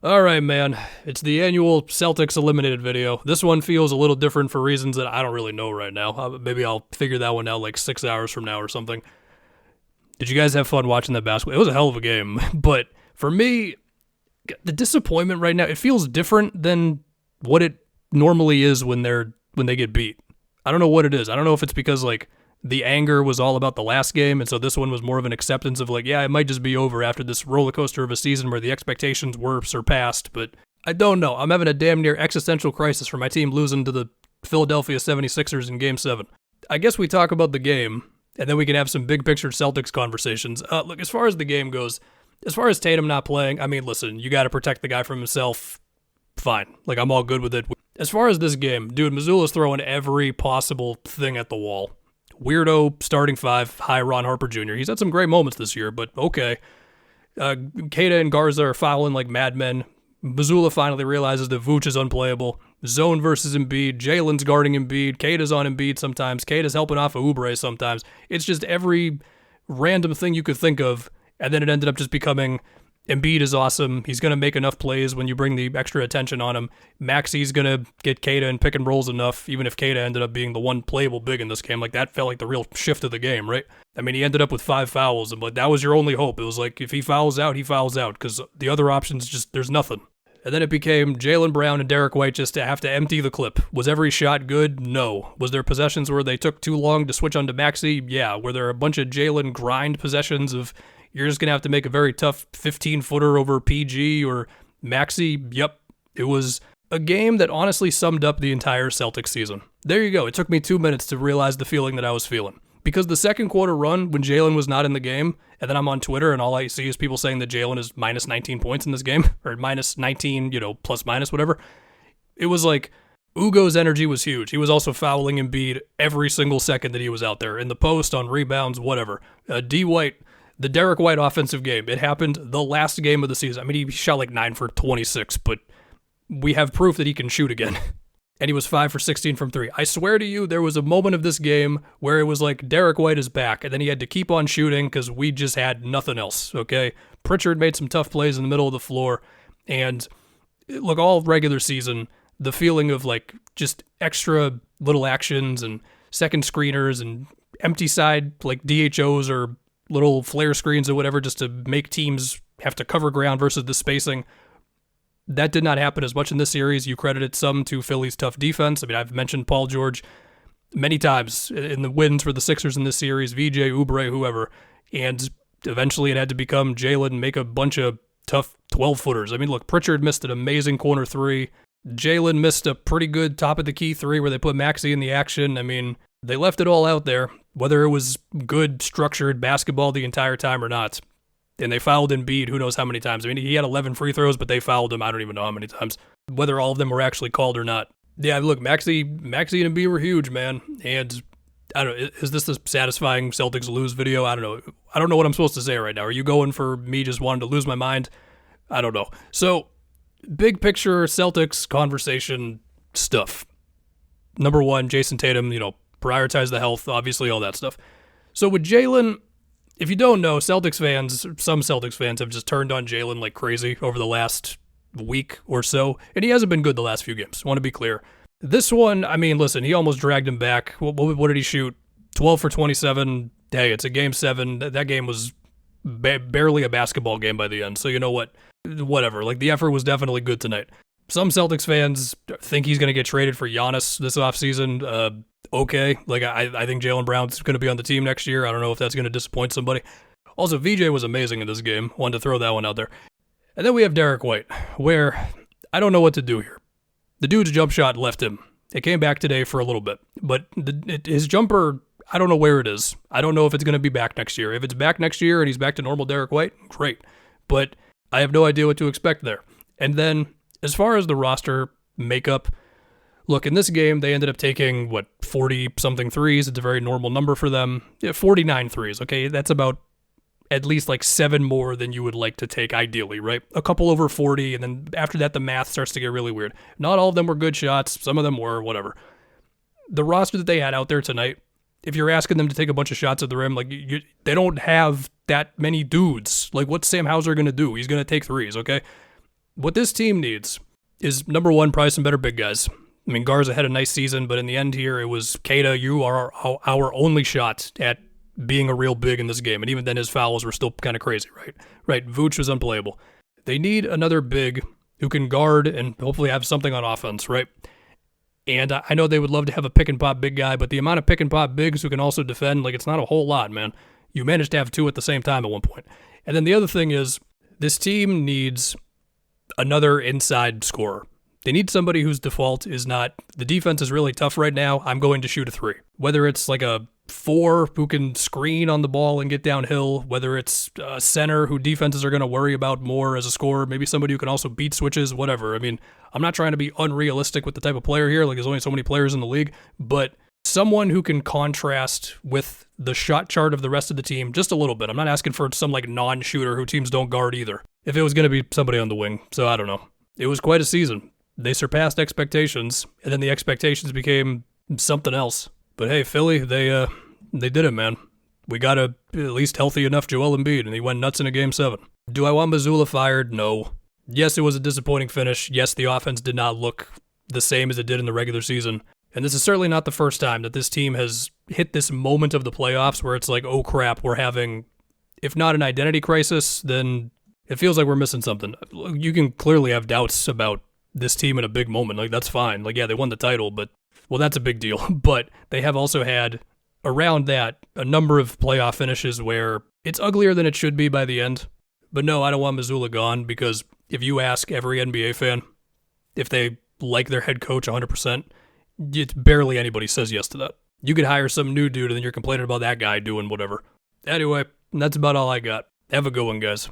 All right, man. It's the annual Celtics eliminated video. This one feels a little different for reasons that I don't really know right now. Maybe I'll figure that one out like 6 hours from now or something. Did you guys have fun watching that basketball? It was a hell of a game. But for me, the disappointment right now, it feels different than what it normally is when they get beat. I don't know what it is. I don't know if it's because like the anger was all about the last game, and so this one was more of an acceptance of like, yeah, it might just be over after this roller coaster of a season where the expectations were surpassed, but I don't know. I'm having a damn near existential crisis for my team losing to the Philadelphia 76ers in Game 7. I guess we talk about the game, and then we can have some big picture Celtics conversations. Look, as far as the game goes, as far as Tatum not playing, I mean, listen, you got to protect the guy from himself. Fine. Like, I'm all good with it. As far as this game, dude, Missoula's throwing every possible thing at the wall. Weirdo starting five, high Ron Harper Jr. He's had some great moments this year, but okay. Keita and Garza are fouling like madmen. Missoula finally realizes that Vooch is unplayable. Zone versus Embiid. Jalen's guarding Embiid. Keita's on Embiid sometimes. Keita's helping off of Oubre sometimes. It's just every random thing you could think of, and then it ended up just becoming Embiid is awesome. He's going to make enough plays when you bring the extra attention on him. Maxi's going to get Keita in pick and rolls enough, even if Keita ended up being the one playable big in this game. Like, that felt like the real shift of the game, right? I mean, he ended up with 5 fouls, but that was your only hope. It was like, if he fouls out, he fouls out, because the other options just, there's nothing. And then it became Jaylen Brown and Derek White just to have to empty the clip. Was every shot good? No. Was there possessions where they took too long to switch onto Maxi? Yeah. Were there a bunch of Jaylen grind possessions of you're just going to have to make a very tough 15-footer over PG or Maxi? Yep. It was a game that honestly summed up the entire Celtics season. There you go. It took me 2 minutes to realize the feeling that I was feeling. Because the second quarter run, when Jaylen was not in the game, and then I'm on Twitter and all I see is people saying that Jaylen is minus 19 points in this game, or minus 19, plus minus, whatever. It was like, Ugo's energy was huge. He was also fouling Embiid every single second that he was out there, in the post, on rebounds, whatever. D. White, the Derek White offensive game, it happened the last game of the season. I mean, he shot like 9 for 26, but we have proof that he can shoot again. And he was 5 for 16 from 3. I swear to you, there was a moment of this game where it was like, Derek White is back, and then he had to keep on shooting because we just had nothing else, okay? Pritchard made some tough plays in the middle of the floor, and look, all regular season, the feeling of like just extra little actions and second screeners and empty side like DHOs or little flare screens or whatever just to make teams have to cover ground versus the spacing. That did not happen as much in this series. You credited some to Philly's tough defense. I mean, I've mentioned Paul George many times in the wins for the Sixers in this series, VJ, Oubre, whoever, and eventually it had to become Jaylen make a bunch of tough 12-footers. I mean, look, Pritchard missed an amazing corner 3. Jaylen missed a pretty good top-of-the-key 3 where they put Maxi in the action. I mean, they left it all out there, whether it was good, structured basketball the entire time or not. And they fouled Embiid who knows how many times. I mean, he had 11 free throws, but they fouled him I don't even know how many times. Whether all of them were actually called or not. Yeah, look, Maxi and Embiid were huge, man. And I don't know, is this the satisfying Celtics lose video? I don't know. I don't know what I'm supposed to say right now. Are you going for me just wanting to lose my mind? I don't know. So, big picture Celtics conversation stuff. Number one, Jason Tatum, prioritize the health, obviously all that stuff. So with Jaylen, if you don't know, some Celtics fans have just turned on Jaylen like crazy over the last week or so, and he hasn't been good the last few games. I want to be clear. This one, I mean, listen, he almost dragged him back. What did he shoot? 12 for 27. Hey, it's a Game 7. That game was barely a basketball game by the end, so you know what? Whatever. Like, the effort was definitely good tonight. Some Celtics fans think he's going to get traded for Giannis this offseason. Okay. Like, I think Jaylen Brown's going to be on the team next year. I don't know if that's going to disappoint somebody. Also, VJ was amazing in this game. Wanted to throw that one out there. And then we have Derek White, where I don't know what to do here. The dude's jump shot left him. It came back today for a little bit. But his jumper, I don't know where it is. I don't know if it's going to be back next year. If it's back next year and he's back to normal Derek White, great. But I have no idea what to expect there. And then, as far as the roster makeup, look, in this game, they ended up taking, 40-something threes. It's a very normal number for them. 49 threes, okay? That's about at least like 7 more than you would like to take ideally, right? A couple over 40, and then after that, the math starts to get really weird. Not all of them were good shots. Some of them were, whatever. The roster that they had out there tonight, if you're asking them to take a bunch of shots at the rim, like they don't have that many dudes. Like, what's Sam Hauser going to do? He's going to take threes, okay? What this team needs is, number one, probably some better big guys. I mean, Garza had a nice season, but in the end here, it was, Keita, you are our only shot at being a real big in this game. And even then, his fouls were still kind of crazy, right? Right, Vooch was unplayable. They need another big who can guard and hopefully have something on offense, right? And I know they would love to have a pick-and-pop big guy, but the amount of pick-and-pop bigs who can also defend, like, it's not a whole lot, man. You managed to have two at the same time at one point. And then the other thing is, this team needs another inside scorer. They need somebody whose default is not, the defense is really tough right now, I'm going to shoot a three. Whether it's like a 4 who can screen on the ball and get downhill, whether it's a center who defenses are going to worry about more as a scorer, maybe somebody who can also beat switches, whatever. I mean, I'm not trying to be unrealistic with the type of player here, like there's only so many players in the league, but someone who can contrast with the shot chart of the rest of the team just a little bit. I'm not asking for some like non-shooter who teams don't guard either. If it was going to be somebody on the wing, so I don't know. It was quite a season. They surpassed expectations, and then the expectations became something else. But hey, Philly, they did it, man. We got at least healthy enough Joel Embiid, and he went nuts in a Game 7. Do I want Mazzulla fired? No. Yes, it was a disappointing finish. Yes, the offense did not look the same as it did in the regular season. And this is certainly not the first time that this team has hit this moment of the playoffs where it's like, oh crap, we're having, if not an identity crisis, then it feels like we're missing something. You can clearly have doubts about this team in a big moment. Like, that's fine. Like, yeah, they won the title, but, well, that's a big deal. But they have also had, around that, a number of playoff finishes where it's uglier than it should be by the end. But no, I don't want Mazzulla gone, because if you ask every NBA fan if they like their head coach 100%, it's barely anybody says yes to that. You could hire some new dude and then you're complaining about that guy doing whatever. Anyway, that's about all I got. Have a good one, guys.